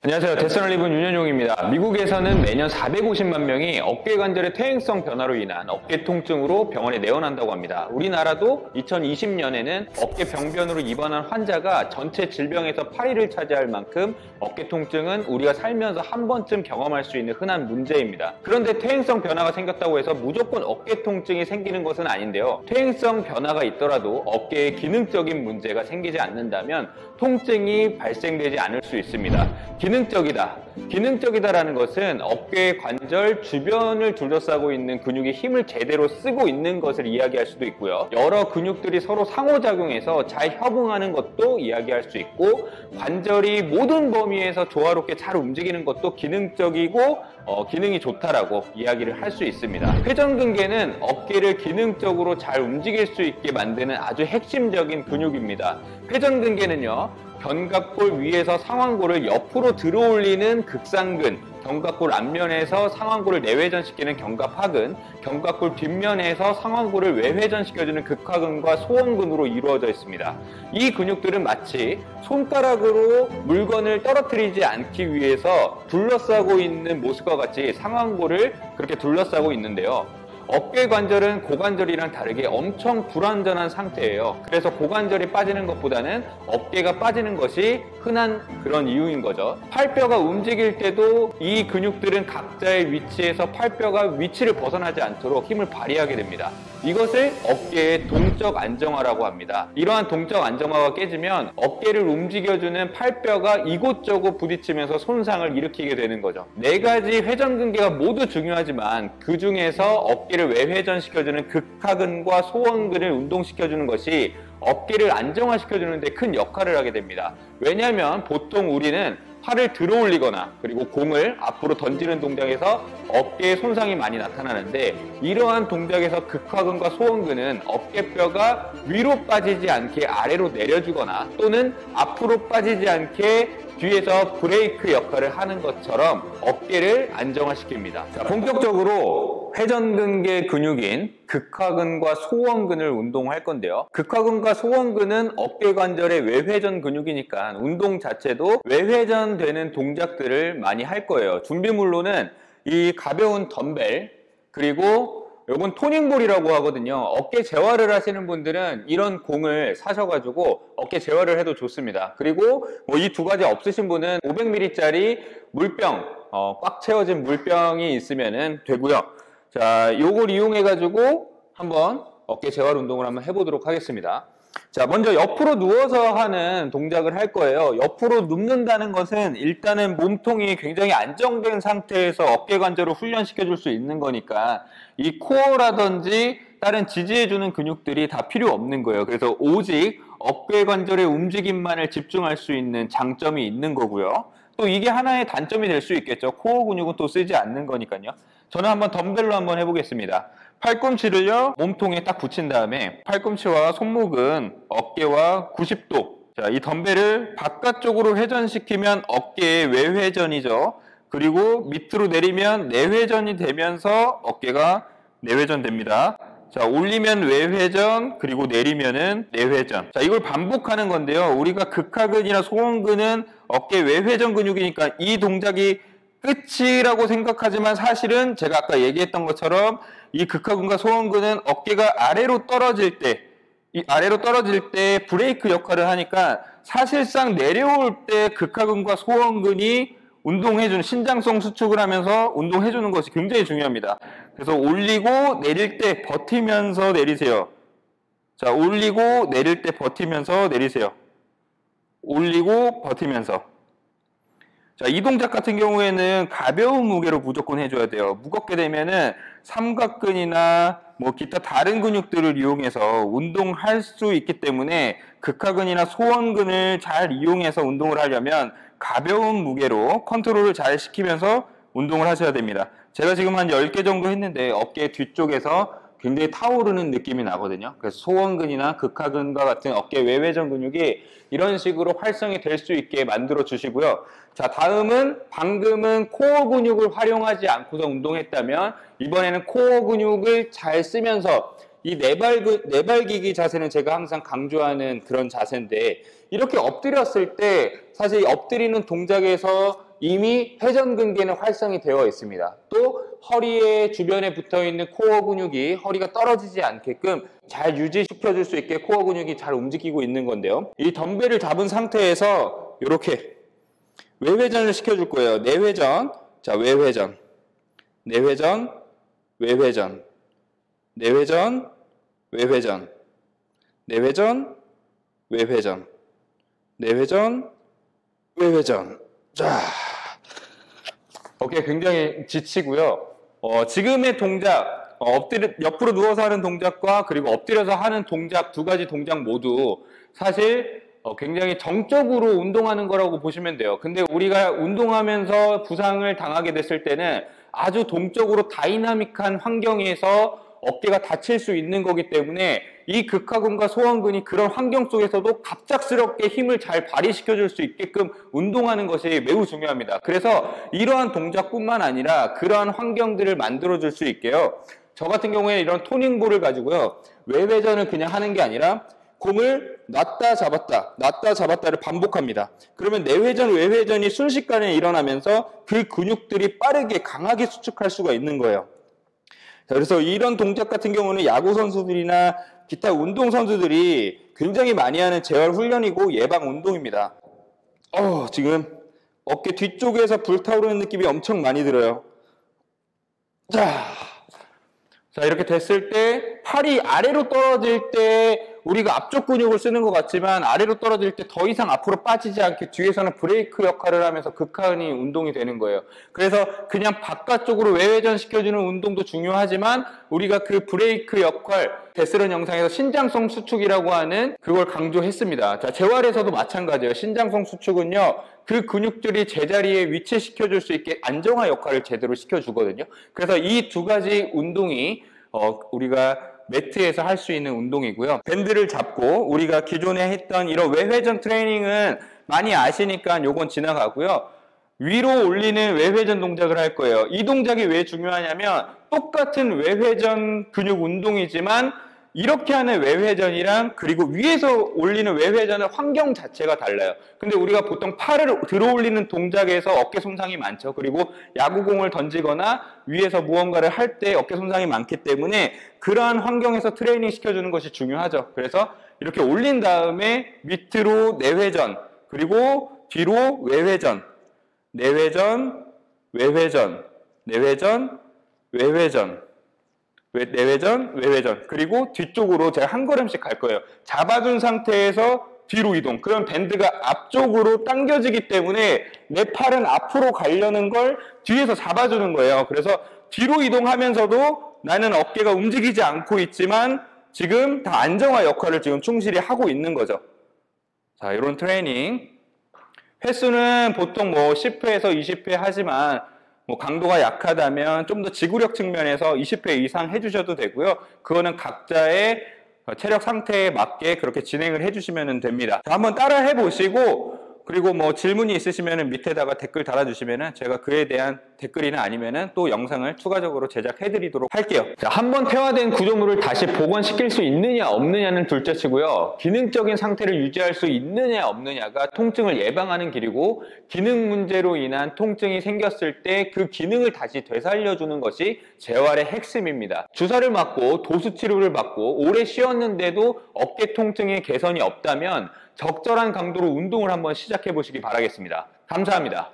안녕하세요. 데스널리븐 윤현용입니다. 미국에서는 매년 450만 명이 어깨 관절의 퇴행성 변화로 인한 어깨 통증으로 병원에 내원한다고 합니다. 우리나라도 2020년에는 어깨 병변으로 입원한 환자가 전체 질병에서 8위를 차지할 만큼 어깨 통증은 우리가 살면서 한 번쯤 경험할 수 있는 흔한 문제입니다. 그런데 퇴행성 변화가 생겼다고 해서 무조건 어깨 통증이 생기는 것은 아닌데요. 퇴행성 변화가 있더라도 어깨에 기능적인 문제가 생기지 않는다면 통증이 발생되지 않을 수 있습니다. 기능적이다. 기능적이다라는 것은 어깨 관절 주변을 둘러싸고 있는 근육이 힘을 제대로 쓰고 있는 것을 이야기할 수도 있고요. 여러 근육들이 서로 상호작용해서 잘 협응하는 것도 이야기할 수 있고, 관절이 모든 범위에서 조화롭게 잘 움직이는 것도 기능적이고 기능이 좋다라고 이야기를 할 수 있습니다. 회전근개는 어깨를 기능적으로 잘 움직일 수 있게 만드는 아주 핵심적인 근육입니다. 회전근개는요, 견갑골 위에서 상완골을 옆으로 들어올리는 극상근, 견갑골 앞면에서 상완골을 내회전시키는 견갑하근, 견갑골 뒷면에서 상완골을 외회전시켜주는 극하근과 소원근으로 이루어져 있습니다. 이 근육들은 마치 손가락으로 물건을 떨어뜨리지 않기 위해서 둘러싸고 있는 모습과 같이 상완골을 그렇게 둘러싸고 있는데요. 어깨 관절은 고관절이랑 다르게 엄청 불완전한 상태예요. 그래서 고관절이 빠지는 것보다는 어깨가 빠지는 것이 흔한 그런 이유인 거죠. 팔뼈가 움직일 때도 이 근육들은 각자의 위치에서 팔뼈가 위치를 벗어나지 않도록 힘을 발휘하게 됩니다. 이것을 어깨의 동적 안정화라고 합니다. 이러한 동적 안정화가 깨지면 어깨를 움직여주는 팔뼈가 이곳저곳 부딪히면서 손상을 일으키게 되는 거죠. 네 가지 회전근개가 모두 중요하지만 그 중에서 어깨를 외회전시켜주는 극하근과 소원근을 운동시켜주는 것이 어깨를 안정화시켜주는 데 큰 역할을 하게 됩니다. 왜냐하면 보통 우리는 팔을 들어 올리거나 그리고 공을 앞으로 던지는 동작에서 어깨에 손상이 많이 나타나는데, 이러한 동작에서 극하근과 소원근은 어깨뼈가 위로 빠지지 않게 아래로 내려주거나 또는 앞으로 빠지지 않게 뒤에서 브레이크 역할을 하는 것처럼 어깨를 안정화시킵니다. 자, 본격적으로 회전근개 근육인 극하근과 소원근을 운동할 건데요. 극하근과 소원근은 어깨 관절의 외회전 근육이니까 운동 자체도 외회전되는 동작들을 많이 할 거예요. 준비물로는 이 가벼운 덤벨, 그리고 요건 토닝볼이라고 하거든요. 어깨 재활을 하시는 분들은 이런 공을 사셔가지고 어깨 재활을 해도 좋습니다. 그리고 이 두 가지 없으신 분은 500ml짜리 물병, 꽉 채워진 물병이 있으면 되고요. 자, 요걸 이용해가지고 한번 어깨 재활 운동을 한번 해보도록 하겠습니다. 자, 먼저 옆으로 누워서 하는 동작을 할 거예요. 옆으로 눕는다는 것은 일단은 몸통이 굉장히 안정된 상태에서 어깨 관절을 훈련시켜 줄 수 있는 거니까 이 코어라든지 다른 지지해주는 근육들이 다 필요 없는 거예요. 그래서 오직 어깨 관절의 움직임만을 집중할 수 있는 장점이 있는 거고요. 또 이게 하나의 단점이 될 수 있겠죠. 코어 근육은 또 쓰지 않는 거니까요. 저는 한번 덤벨로 한번 해보겠습니다. 팔꿈치를요, 몸통에 딱 붙인 다음에 팔꿈치와 손목은 어깨와 90도. 자, 이 덤벨을 바깥쪽으로 회전시키면 어깨의 외회전이죠. 그리고 밑으로 내리면 내회전이 되면서 어깨가 내회전 됩니다. 자, 올리면 외회전, 그리고 내리면은 내회전. 자, 이걸 반복하는 건데요. 우리가 극하근이나 소원근은 어깨 외회전 근육이니까 이 동작이 끝이라고 생각하지만 사실은 제가 아까 얘기했던 것처럼 이 극하근과 소원근은 어깨가 아래로 떨어질 때, 이 아래로 떨어질 때 브레이크 역할을 하니까 사실상 내려올 때 극하근과 소원근이 운동해주는, 신장성 수축을 하면서 운동해주는 것이 굉장히 중요합니다. 그래서 올리고 내릴 때 버티면서 내리세요. 자, 올리고 내릴 때 버티면서 내리세요. 올리고 버티면서. 자, 이 동작 같은 경우에는 가벼운 무게로 무조건 해줘야 돼요. 무겁게 되면은 삼각근이나 뭐 기타 다른 근육들을 이용해서 운동할 수 있기 때문에 극하근이나 소원근을 잘 이용해서 운동을 하려면 가벼운 무게로 컨트롤을 잘 시키면서 운동을 하셔야 됩니다. 제가 지금 한 10개 정도 했는데 어깨 뒤쪽에서 굉장히 타오르는 느낌이 나거든요. 그래서 소원근이나 극하근과 같은 어깨 외회전 근육이 이런 식으로 활성이 될 수 있게 만들어 주시고요. 자, 다음은 방금은 코어 근육을 활용하지 않고서 운동했다면 이번에는 코어 근육을 잘 쓰면서 이 내발기기 자세는 제가 항상 강조하는 그런 자세인데, 이렇게 엎드렸을 때 사실 엎드리는 동작에서 이미 회전근개는 활성이 되어 있습니다. 또 허리의 주변에 붙어있는 코어 근육이 허리가 떨어지지 않게끔 잘 유지시켜줄 수 있게 코어 근육이 잘 움직이고 있는 건데요. 이 덤벨을 잡은 상태에서 이렇게 외회전을 시켜줄 거예요. 내회전, 자 외회전, 내회전, 외회전, 내회전, 외회전, 내회전, 외회전, 내회전, 외회전. 자, 어깨 굉장히 지치고요. 지금의 동작, 옆으로 누워서 하는 동작과 그리고 엎드려서 하는 동작, 두 가지 동작 모두 사실 굉장히 정적으로 운동하는 거라고 보시면 돼요. 근데 우리가 운동하면서 부상을 당하게 됐을 때는 아주 동적으로 다이나믹한 환경에서 어깨가 다칠 수 있는 거기 때문에 이 극하근과 소완근이 그런 환경 속에서도 갑작스럽게 힘을 잘 발휘시켜 줄 수 있게끔 운동하는 것이 매우 중요합니다. 그래서 이러한 동작뿐만 아니라 그러한 환경들을 만들어 줄 수 있게요. 저 같은 경우에 이런 토닝볼을 가지고요. 외회전을 그냥 하는 게 아니라 공을 놨다 잡았다를 반복합니다. 그러면 내회전, 외회전이 순식간에 일어나면서 그 근육들이 빠르게 강하게 수축할 수가 있는 거예요. 자, 그래서 이런 동작 같은 경우는 야구 선수들이나 기타 운동 선수들이 굉장히 많이 하는 재활 훈련이고 예방 운동입니다. 지금 어깨 뒤쪽에서 불타오르는 느낌이 엄청 많이 들어요. 자, 이렇게 됐을 때 팔이 아래로 떨어질 때 우리가 앞쪽 근육을 쓰는 것 같지만 아래로 떨어질 때 더 이상 앞으로 빠지지 않게 뒤에서는 브레이크 역할을 하면서 극하근이 운동이 되는 거예요. 그래서 그냥 바깥쪽으로 외회전 시켜주는 운동도 중요하지만 우리가 그 브레이크 역할, 데스런 영상에서 신장성 수축이라고 하는 그걸 강조했습니다. 자, 재활에서도 마찬가지예요. 신장성 수축은요, 그 근육들이 제자리에 위치시켜줄 수 있게 안정화 역할을 제대로 시켜주거든요. 그래서 이 두 가지 운동이 우리가 매트에서 할 수 있는 운동이고요. 밴드를 잡고 우리가 기존에 했던 이런 외회전 트레이닝은 많이 아시니까 요건 지나가고요. 위로 올리는 외회전 동작을 할 거예요. 이 동작이 왜 중요하냐면 똑같은 외회전 근육 운동이지만 이렇게 하는 외회전이랑 그리고 위에서 올리는 외회전의 환경 자체가 달라요. 근데 우리가 보통 팔을 들어 올리는 동작에서 어깨 손상이 많죠. 그리고 야구공을 던지거나 위에서 무언가를 할 때 어깨 손상이 많기 때문에 그러한 환경에서 트레이닝 시켜주는 것이 중요하죠. 그래서 이렇게 올린 다음에 밑으로 내회전, 그리고 뒤로 외회전, 내회전, 외회전, 내회전, 외회전, 내회전, 외회전, 그리고 뒤쪽으로 제가 한 걸음씩 갈 거예요. 잡아준 상태에서 뒤로 이동. 그럼 밴드가 앞쪽으로 당겨지기 때문에 내 팔은 앞으로 가려는 걸 뒤에서 잡아주는 거예요. 그래서 뒤로 이동하면서도 나는 어깨가 움직이지 않고 있지만 지금 다 안정화 역할을 지금 충실히 하고 있는 거죠. 자, 이런 트레이닝. 횟수는 보통 10회에서 20회 하지만 강도가 약하다면 좀 더 지구력 측면에서 20회 이상 해주셔도 되고요. 그거는 각자의 체력 상태에 맞게 그렇게 진행을 해주시면 됩니다. 자, 한번 따라 해보시고 그리고 질문이 있으시면 밑에다가 댓글 달아주시면 제가 그에 대한 댓글이나 아니면 또 영상을 추가적으로 제작해드리도록 할게요. 자, 한번 퇴화된 구조물을 다시 복원시킬 수 있느냐 없느냐는 둘째치고요. 기능적인 상태를 유지할 수 있느냐 없느냐가 통증을 예방하는 길이고 기능 문제로 인한 통증이 생겼을 때 그 기능을 다시 되살려주는 것이 재활의 핵심입니다. 주사를 맞고 도수 치료를 받고 오래 쉬었는데도 어깨 통증의 개선이 없다면 적절한 강도로 운동을 한번 시작해 보시기 바라겠습니다. 감사합니다.